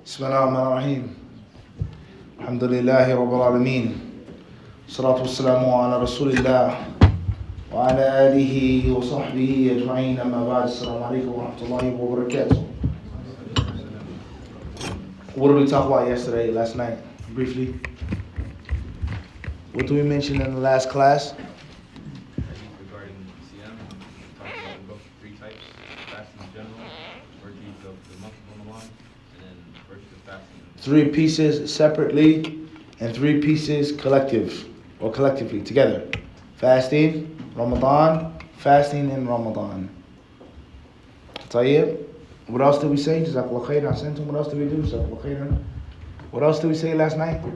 بسم الله الرحمن الرحيم الحمد لله رب العالمين الصلاة والسلام على رسول الله وعلى آله وصحبه أجمعين أما بعد السلام عليكم ورحمة الله وبركاته. What did we talk about last night, briefly? What did we mention in the last class? Regarding Siyam, we talked about three types: fasting in general, virtues of the month of Ramadan, and then virtues of fasting. 3 pieces separately and 3 pieces collectively together. Fasting, Ramadan, fasting in Ramadan. طيب. What else did we say? Jazakallah khairan. Ahsantum. What else did we do? Jazakallah khairan. What else did we say last night? There's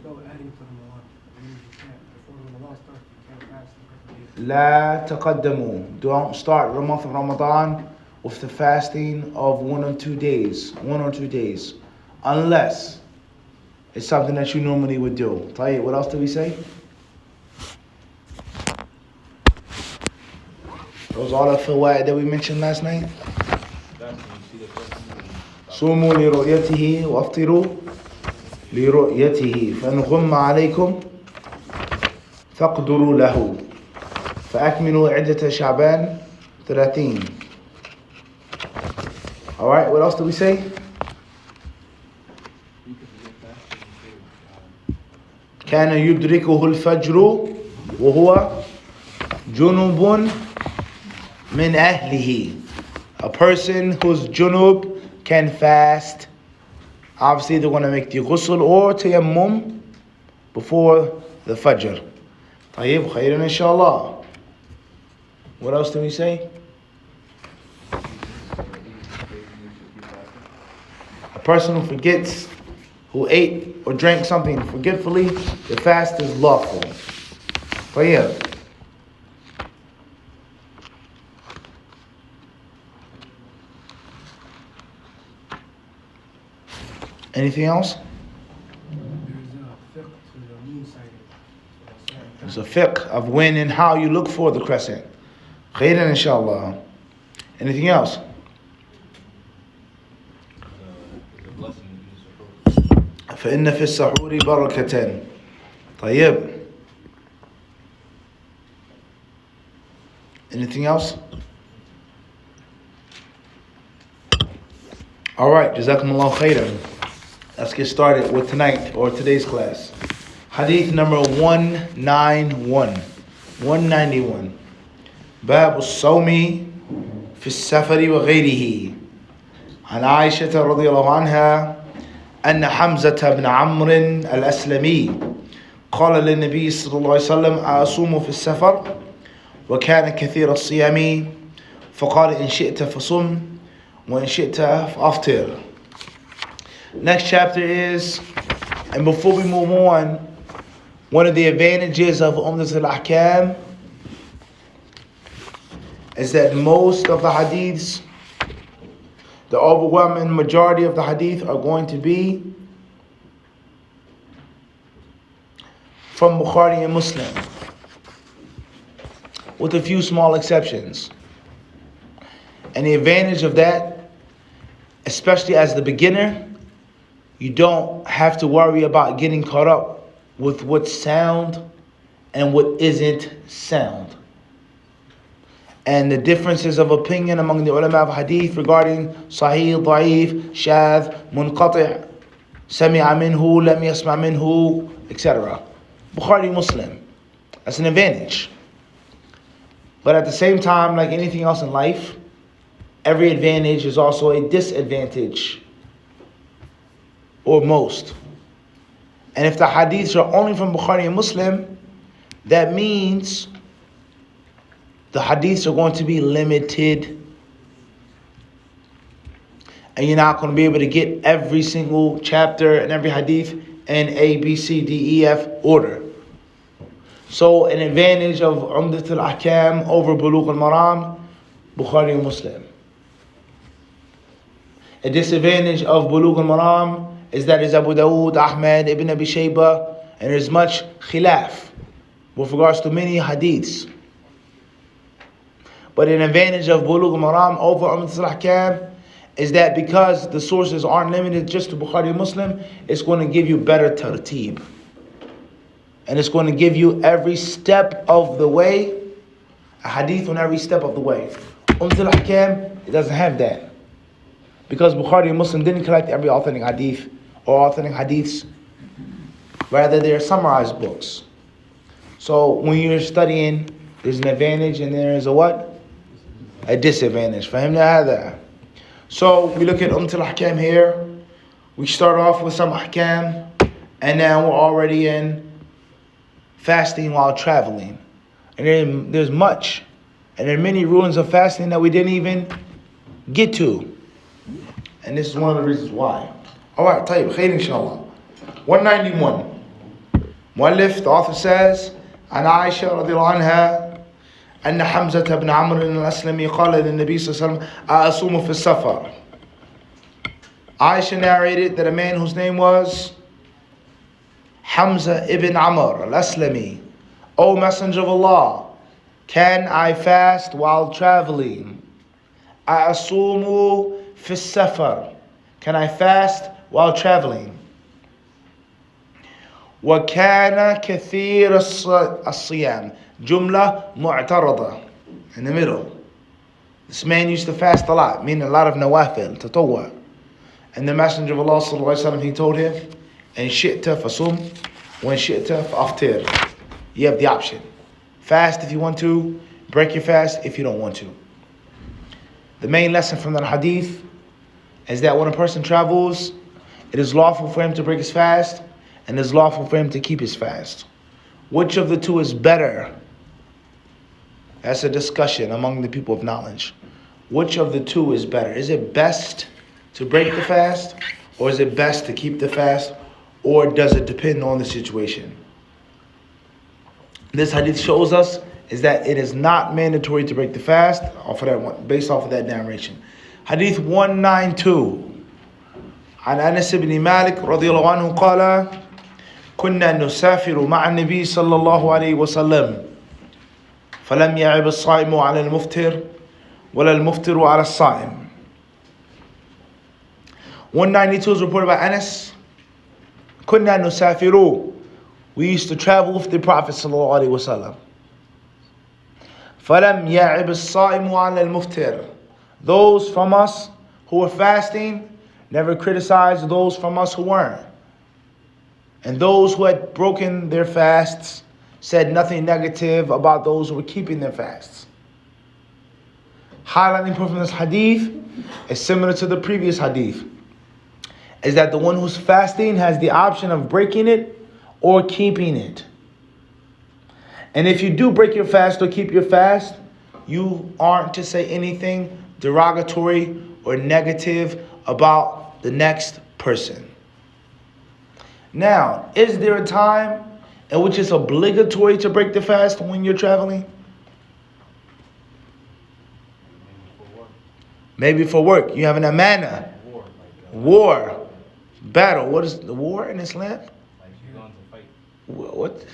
no adding to Ramadan. Before Ramadan starts, you can't fast. لا تقدموا. Don't start the month of Ramadan with the fasting of 1 or 2 days. Unless it's something that you normally would do. طيب. What else did we say? Those are all the fawaid that we mentioned last night. صوموا لرؤيته وافطروا لرؤيته فإن غم عليكم فاقدروا له فأكملوا عدة شعبان 30. Alright, what else did we say? كان يدركه الفجر وهو جنوب من أهله. A person who's junub can fast. Obviously, they're going to make the ghusl or tayammum before the fajr. طيب خيرا inshallah. What else do we say? A person who forgets, who ate or drank something forgetfully, the fast is lawful. طيب. Anything else? There's a fiqh of when and how you look for the crescent. Khairan inshallah. Anything else? فإن في السحور بركة. طيب. Anything else? Alright, Jazakumullah khairan. Let's get started with tonight or today's class. Hadith number 191. باب الصوم في السفر وغيره. عن عائشة رضي الله عنها أن حمزة بن عمرو الأسلمي قال للنبي صلى الله عليه وسلم أصوم في السفر وكان كثير الصيام فقال إن شئت فصم وإن شئت فأفطر. Next chapter is, and before we move on, one of the advantages of Umdatul-Ahkam is that most of the hadiths, the overwhelming majority of the hadith are going to be from Bukhari and Muslim, with a few small exceptions. And the advantage of that, especially as the beginner, you don't have to worry about getting caught up with what's sound and what isn't sound. And the differences of opinion among the ulama of hadith regarding sahih, da'if, shadh, munqati', sami'a minhu, lam yasma' minhu, etc. Bukhari, Muslim. That's an advantage. But at the same time, like anything else in life, every advantage is also a disadvantage. Or most. And if the hadiths are only from Bukhari and Muslim, that means the hadiths are going to be limited. And you're not going to be able to get every single chapter and every hadith in A, B, C, D, E, F order. So an advantage of Umdatul-Ahkam over Bulugh al-Maram, Bukhari and Muslim. A disadvantage of Bulugh al-Maram is that is Abu Dawood, Ahmad, Ibn Abi Shayba, and there's much khilaf with regards to many hadiths. But an advantage of Bulugh al-Maram over Umdatul-Ahkam is that because the sources aren't limited just to Bukhari and Muslim, it's going to give you better tartib. And it's going to give you every step of the way, a hadith on every step of the way. Umdatul-Ahkam, it doesn't have that. Because Bukhari and Muslim didn't collect every authentic hadith or authentic hadiths. Rather, they're summarized books. So when you're studying, there's an advantage and there is a what? A disadvantage. فهمنا هذا. So we look at Umdatul-Ahkam here. We start off with some ahkam, and now we're already in fasting while traveling. And then there's much. And there are many rulings of fasting that we didn't even get to. And this is one of the reasons why. Alright, طيب, خير inshallah. 191. Muallif, the author says, عن عائشة رضي الله عنها أن حمزة بن عمرو الأسلمي قال للنبي صلى الله عليه وسلم أصوم في السفر. Aisha narrated that a man whose name was Hamza ibn Amr al-Aslami, O Messenger of Allah, can I fast while traveling? أصوم في السفر. Can I fast while traveling? وكان كثير الصيام. جملة معترضة. In the middle. This man used to fast a lot, meaning a lot of nawafil, tatawwa. And the Messenger of Allah sallallahu alaihi wasallam, he told him, "In shi'ta fasum, when shi'ta fa'aftir." You have the option. Fast if you want to, break your fast if you don't want to. The main lesson from that hadith is that when a person travels, it is lawful for him to break his fast, and it is lawful for him to keep his fast. Which of the two is better? That's a discussion among the people of knowledge. Which of the two is better? Is it best to break the fast, or is it best to keep the fast, or does it depend on the situation? This hadith shows us is that it is not mandatory to break the fast based off of that narration. Hadith 192. عن أنس بن مالك رضي الله عنه قال كنا نسافر مع النبي صلى الله عليه وسلم فلم يعب الصائم على المفطر ولا المفطر على الصائم. 192 is reported by Anas. كنا نسافر. We used to travel with the Prophet صلى الله عليه وسلم. فلم يعب الصائم على المفطر. Those from us who were fasting never criticized those from us who weren't. And those who had broken their fasts said nothing negative about those who were keeping their fasts. Highlighting proof from this hadith is similar to the previous hadith, is that the one who's fasting has the option of breaking it or keeping it. And if you do break your fast or keep your fast, you aren't to say anything derogatory or negative about the next person. Now, is there a time in which it's obligatory to break the fast when you're traveling? Maybe for work. You have an amana. War. Battle. What is the war in Islam? Like you're going to fight. What?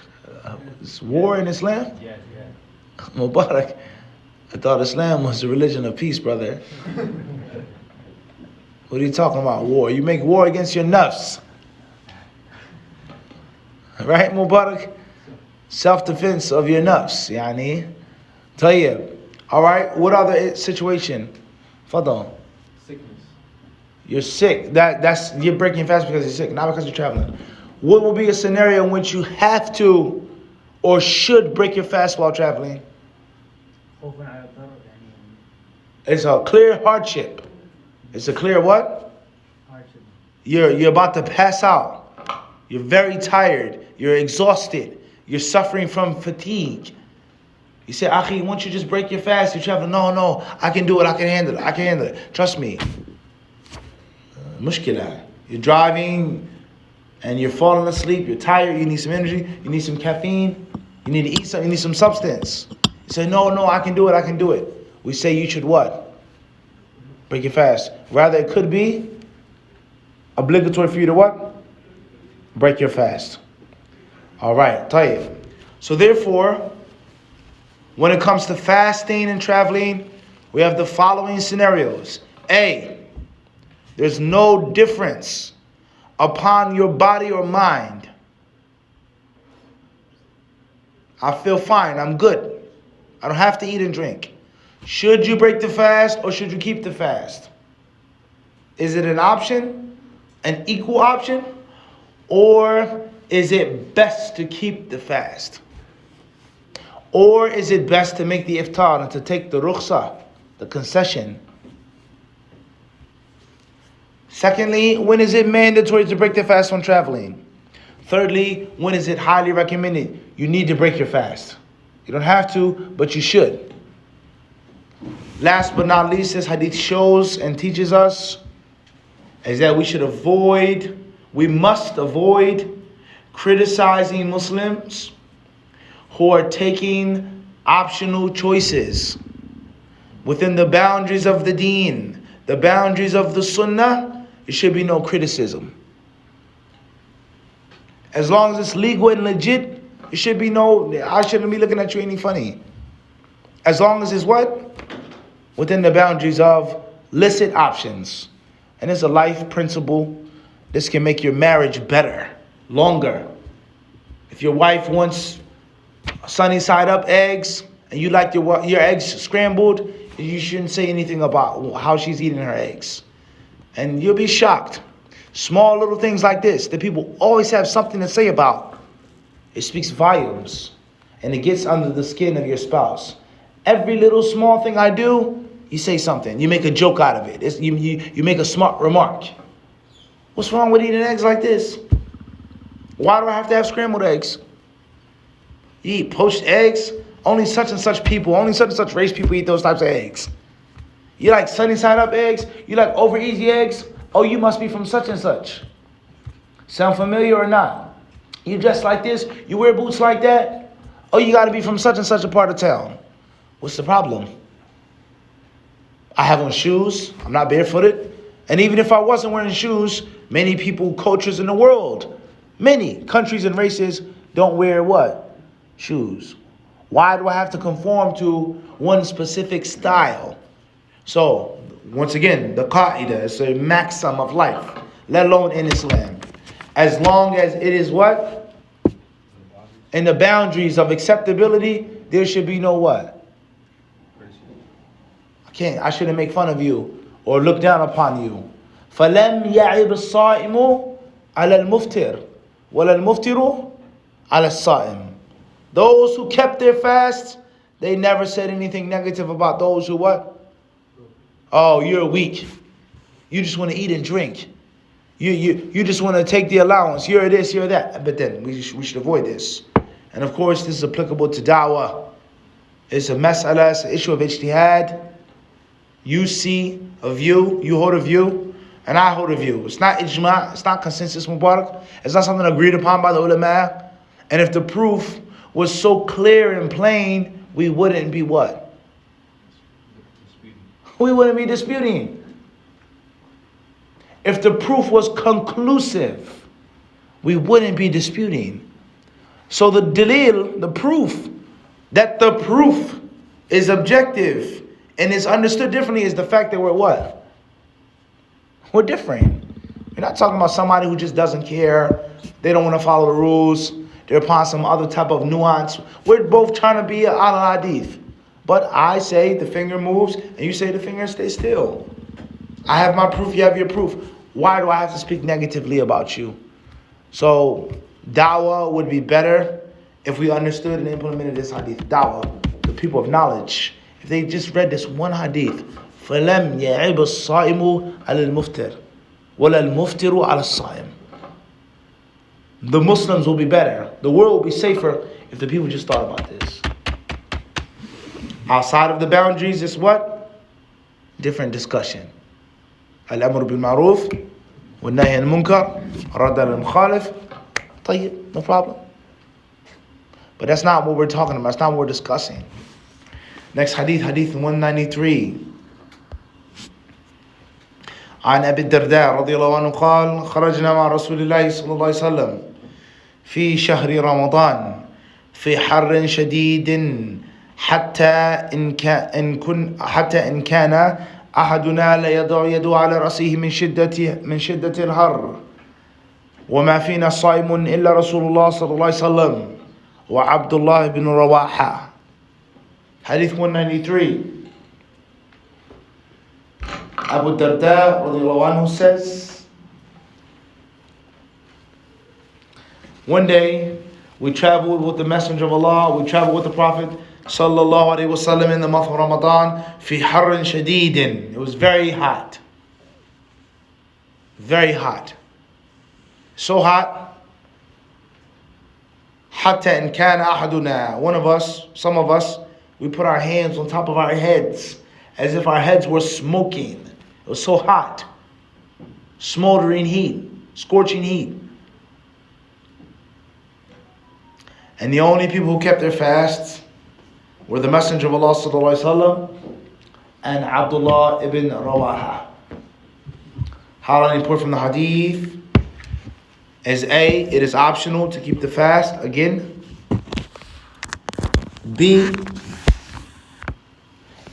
Is war in Islam? Yeah. Mubarak. I thought Islam was the religion of peace, brother. What are you talking about? War. You make war against your nafs. Right, Mubarak? Self-defense of your nafs. Yani. Tayyib. Alright, what other situation? Fadal. Sickness. You're sick. That's you're breaking fast because you're sick, not because you're traveling. What will be a scenario in which you have to or should break your fast while traveling? It's a clear hardship. It's a clear what? Hardship. You're about to pass out. You're very tired. You're exhausted. You're suffering from fatigue. You say, Akhi, won't you just break your fast? You're traveling. No, I can do it. I can handle it. Trust me. Mushkila. You're driving and you're falling asleep. You're tired. You need some energy. You need some caffeine. You need to eat something. You need some substance. You say, no, I can do it. We say you should what? Break your fast. Rather, it could be obligatory for you to what? Break your fast. All right, tayyib. So therefore, when it comes to fasting and traveling, we have the following scenarios. A, there's no difference upon your body or mind. I feel fine, I'm good. I don't have to eat and drink. Should you break the fast or should you keep the fast? Is it an option, an equal option, or is it best to keep the fast? Or is it best to make the iftar and to take the rukhsah, the concession? Secondly, when is it mandatory to break the fast when traveling? Thirdly, when is it highly recommended? You need to break your fast. You don't have to, but you should. Last but not least, this hadith shows and teaches us is that we must avoid criticizing Muslims who are taking optional choices within the boundaries of the deen, the boundaries of the sunnah. There should be no criticism. As long as it's legal and legit, it should be I shouldn't be looking at you any funny. As long as it's what? Within the boundaries of licit options. And it's a life principle. This can make your marriage better, longer. If your wife wants sunny side up eggs and you like your eggs scrambled, you shouldn't say anything about how she's eating her eggs. And you'll be shocked. Small little things like this that people always have something to say about. It speaks volumes. And it gets under the skin of your spouse. Every little small thing I do, you say something. You make a joke out of it. You make a smart remark. What's wrong with eating eggs like this? Why do I have to have scrambled eggs? You eat poached eggs? Only such and such people, only such and such race people eat those types of eggs. You like sunny side up eggs? You like over easy eggs? Oh, you must be from such and such. Sound familiar or not? You dress like this? You wear boots like that? Oh, you got to be from such and such a part of town. What's the problem? I have on shoes. I'm not barefooted. And even if I wasn't wearing shoes, many people, cultures in the world, many countries and races don't wear what? Shoes. Why do I have to conform to one specific style? So, once again, the qaida is a maxim of life, let alone in Islam. As long as it is what? In the boundaries of acceptability, there should be no what? I shouldn't make fun of you or look down upon you. فَلَمْ يَعِبْ الصَّائِمُ عَلَى الْمُفْتِرِ وَلَا الْمُفْتِرُ عَلَى الصَّائِمِ. Those who kept their fast, they never said anything negative about those who what? Oh, you're weak. You just want to eat and drink. You just want to take the allowance. You're this, you're that. But then we should avoid this. And of course, this is applicable to da'wah. It's a mas'ala, it's an issue of ijtihad. You see a view, you hold a view, and I hold a view. It's not ijma', it's not consensus mubarak. It's not something agreed upon by the ulama. And if the proof was so clear and plain, we wouldn't be what? We wouldn't be disputing. If the proof was conclusive, we wouldn't be disputing. So the dalil, the proof, that the proof is objective and is understood differently is the fact that we're what? We're different. We're not talking about somebody who just doesn't care. They don't want to follow the rules. They're upon some other type of nuance. We're both trying to be al-hadith. But I say the finger moves and you say the finger stays still. I have my proof, you have your proof. Why do I have to speak negatively about you? So da'wah would be better if we understood and implemented this hadith. Da'wah, the people of knowledge. If they just read this one hadith, فَلَمْ يَعِبَ الصَّائِمُ عَلَى الْمُفْتِرِ وَلَا الْمُفْتِرُ عَلَى الصَّائِمِ. The Muslims will be better. The world will be safer if the people just thought about this. Outside of the boundaries is what? Different discussion. Al-amr bil-ma'ruf wal-nahy al-munkar rad al-mukhalif. طيب, no problem. But that's not what we're talking about. That's not what we're discussing. Next hadith, hadith 193. عن أبي الدرداء رضي الله عنه قال خرجنا مع رسول الله صلى الله عليه وسلم في شهر رمضان في حر شديد حتى إن كان أحدنا لا يضع يده على رأسه من شدة الحر وما فينا صائم إلا رسول الله صلى الله عليه وسلم وعبد الله بن رواحة. Hadith 193. Abu Darda radiallahu anhu says, one day we traveled with the Messenger of Allah, we traveled with the Prophet sallallahu alaihi wasallam in the month of Ramadan, fi harrin shadidin. It was very hot. Very hot. So hot. Hatta in kana ahaduna. One of us, some of us, we put our hands on top of our heads as if our heads were smoking. It was so hot. Smoldering heat. Scorching heat. And the only people who kept their fasts were the Messenger of Allah sallallahu alaihi wasallam and Abdullah ibn Rawaha. How do I report from the hadith? As A, it is optional to keep the fast again. B,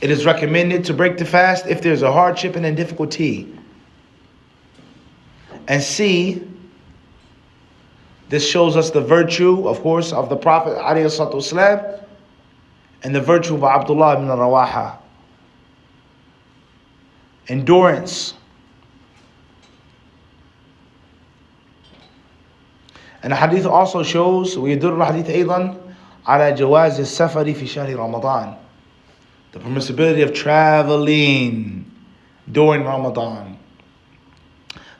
it is recommended to break the fast if there's a hardship and a difficulty. And C, this shows us the virtue, of course, of the Prophet ﷺ and the virtue of Abdullah ibn Rawaha. Endurance. And the hadith also shows, ويدل الحديث أيضا على جواز السفر في شهر رمضان. The permissibility of traveling during Ramadan.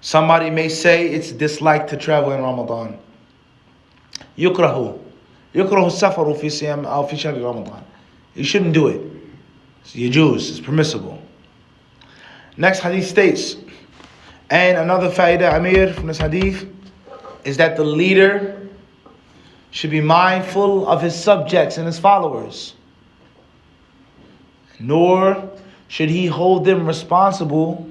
Somebody may say it's disliked to travel in Ramadan. يكره السفر في صيام أو في شهر رمضان. You shouldn't do it. It's يجوز, it's permissible. Next hadith states, and another faida Amir from this hadith is that the leader should be mindful of his subjects and his followers. Nor should he hold them responsible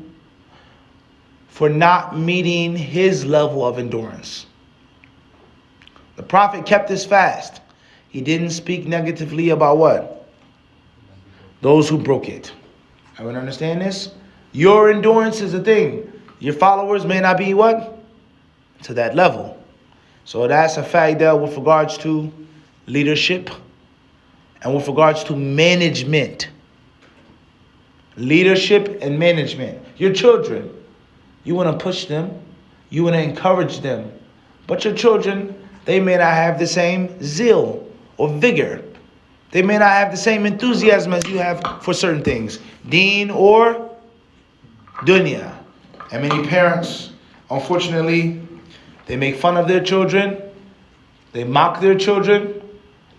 for not meeting his level of endurance. The Prophet kept his fast. He didn't speak negatively about what? Those who broke it. Everyone understand this? Your endurance is a thing. Your followers may not be what? To that level. So that's a faida with regards to leadership and with regards to management. Leadership and management. Your children, you want to push them, you want to encourage them. But your children, they may not have the same zeal or vigor. They may not have the same enthusiasm as you have for certain things. Deen or dunya. And many parents, unfortunately, they make fun of their children, they mock their children,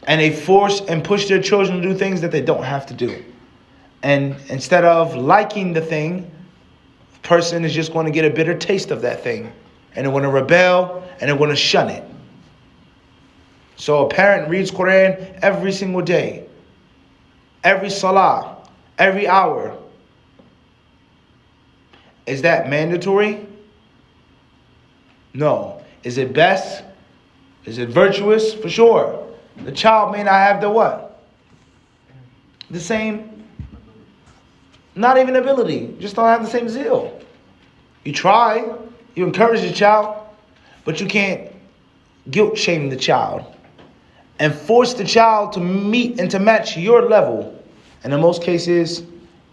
and they force and push their children to do things that they don't have to do. And instead of liking the thing, the person is just going to get a bitter taste of that thing. And they're going to rebel, and they're going to shun it. So a parent reads Quran every single day, every salah, every hour. Is that mandatory? No. Is it best? Is it virtuous? For sure. The child may not have the what? The same, not even ability, just don't have the same zeal. You try, you encourage the child, but you can't guilt shame the child and force the child to meet and to match your level. And in most cases,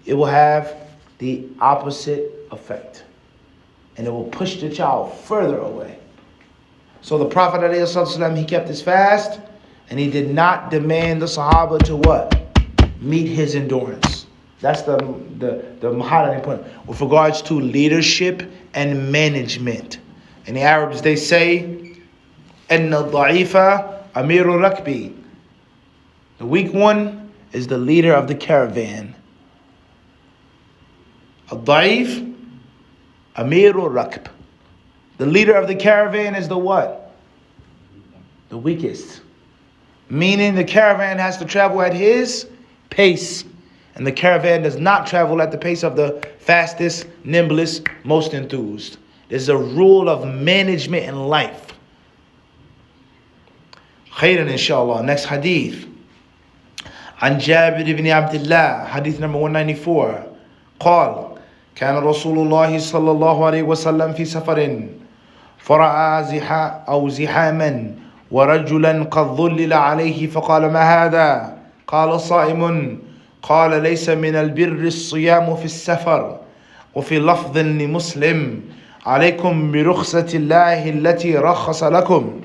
it will have the opposite effect. And it will push the child further away. So the Prophet ﷺ, he kept his fast, and he did not demand the Sahaba to what? Meet his endurance. That's the highlighting point. With regards to leadership and management. In the Arabs, they say, أَنَّ الضَّعِيفَ أَمِيرُ الرَّكْبِ. The weak one is the leader of the caravan. الضعيف Amirul Rakb. The leader of the caravan is the what? The weakest. Meaning the caravan has to travel at his pace. And the caravan does not travel at the pace of the fastest, nimblest, most enthused. There's a rule of management in life. Khairan inshallah. Next hadith. عن جابر بن عبد الله. Hadith number 194. قال كان رسول الله صلى الله عليه وسلم في سفر فرأى زحاما ورجلا قد ظلل عليه فقال ما هذا؟ قال صائم. قال ليس من البر الصيام في السفر. وفي لفظ لمسلم عليكم برخصة الله التي رخص لكم.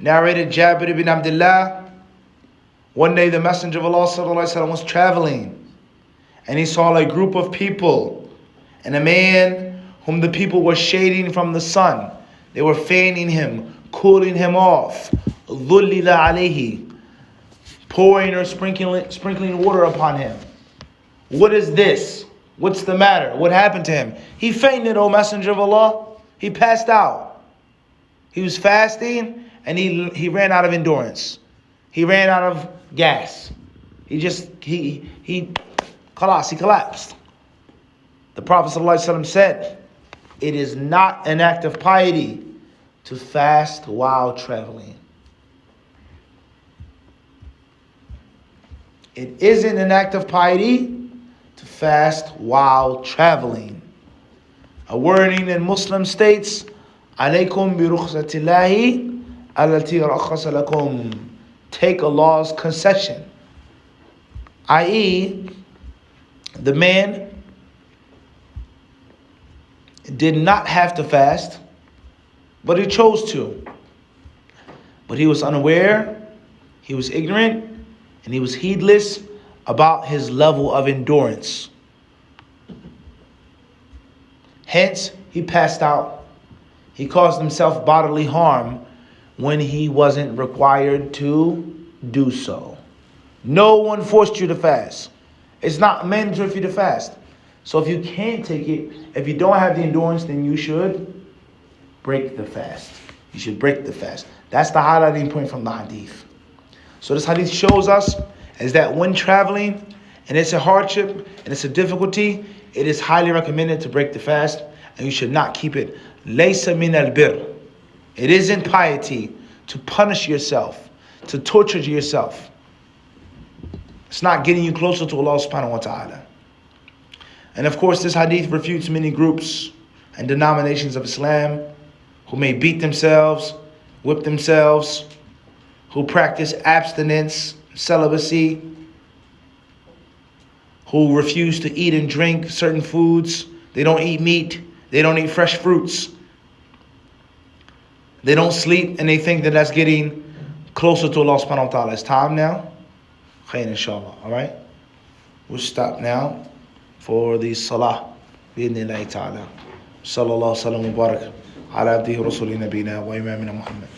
Narrated Jabir ibn Abdullah, one day the Messenger of Allah ﷺ was traveling and he saw a group of people and a man whom the people were shading from the sun. They were fanning him, cooling him off. ظُلِّلَ عَلَيْهِ, pouring or sprinkling water upon him. What is this? What's the matter? What happened to him? He fainted, O Messenger of Allah. He passed out. He was fasting and he ran out of endurance. He ran out of gas. He collapsed. The Prophet ﷺ said, it is not an act of piety to fast while traveling. It isn't an act of piety to fast while traveling. A wording in Muslim states, alaykum bi rukhsatillahi allati rakhasa lakum. Take Allah's concession. I.e., the man did not have to fast, but he chose to. But he was unaware, he was ignorant, and he was heedless about his level of endurance. Hence, he passed out. He caused himself bodily harm when he wasn't required to do so. No one forced you to fast. It's not mandatory for you to fast. So if you can't take it, if you don't have the endurance, then you should break the fast. You should break the fast. That's the highlighting point from the hadith. So this hadith shows us is that when traveling, and it's a hardship, and it's a difficulty, it is highly recommended to break the fast, and you should not keep it. Laysa min al-bir. It isn't piety to punish yourself, to torture yourself. It's not getting you closer to Allah subhanahu wa ta'ala. And of course, this hadith refutes many groups and denominations of Islam who may beat themselves, whip themselves, who practice abstinence, celibacy, who refuse to eat and drink certain foods. They don't eat meat. They don't eat fresh fruits. They don't sleep, and they think that that's getting closer to Allah subhanahu wa ta'ala. It's time now. Khair inshallah. Alright? We'll stop now for the salah. Bi-idhnillahi ta'ala. Sallallahu sallam wa barak. Ala abdihi rasuli nabina wa imamina Muhammad.